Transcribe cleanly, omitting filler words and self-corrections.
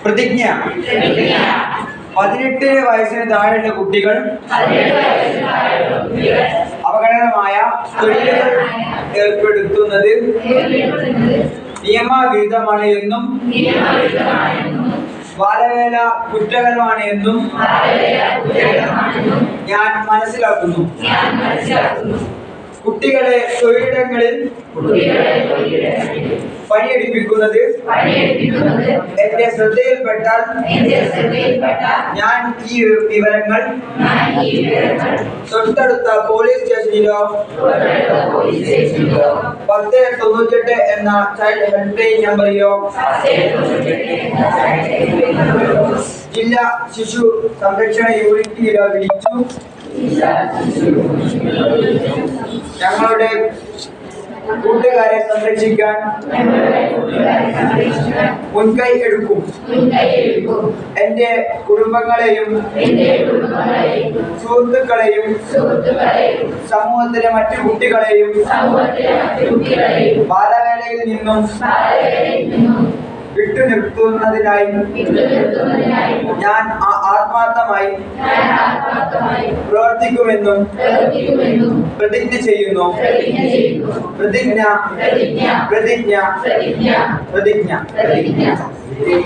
പ്രതിജ്ഞ. 18 വയസ്സിന് താഴെയുള്ള കുട്ടികൾ അപകടകരമായ തൊഴിലുകൾ ഏർപ്പെടുത്തുന്നത് നിയമവിരുദ്ധമാണ് എന്നും ബാലവേല കുറ്റകരമാണ് എന്നും ഞാൻ മനസ്സിലാക്കുന്നു. കുട്ടികളെ തൊഴിലിടങ്ങളിൽ പണിയെടുപ്പിക്കുന്നത് എന്റെ ശ്രദ്ധയിൽപ്പെട്ടാൽ ഞാൻ ഈ വിവരങ്ങൾ തൊട്ടടുത്ത പോലീസ് സ്റ്റേഷനിലോ 1098 എന്ന ചൈൽഡ് ഹെൽപ്പ് ലൈൻ നമ്പറിലോ ജില്ലാ ശിശു സംരക്ഷണ യൂണിറ്റിലോ വിളിച്ചു ഞങ്ങളുടെ കൂട്ടുകാരെ സംരക്ഷിക്കാൻ മുൻകൈ എടുക്കും. എന്റെ കുടുംബങ്ങളെയും സുഹൃത്തുക്കളെയും സമൂഹത്തിലെ മറ്റു കുട്ടികളെയും ബാലവേലയിൽ നിന്നും വിട്ടുനിർത്തുന്നതിനായി ഞാൻ ആത്മാർത്ഥമായി പ്രവർത്തിക്കുമെന്നും പ്രതിജ്ഞ ചെയ്യുന്നു. പ്രതിജ്ഞ പ്രതിജ്ഞ പ്രതിജ്ഞ പ്രതിജ്ഞ.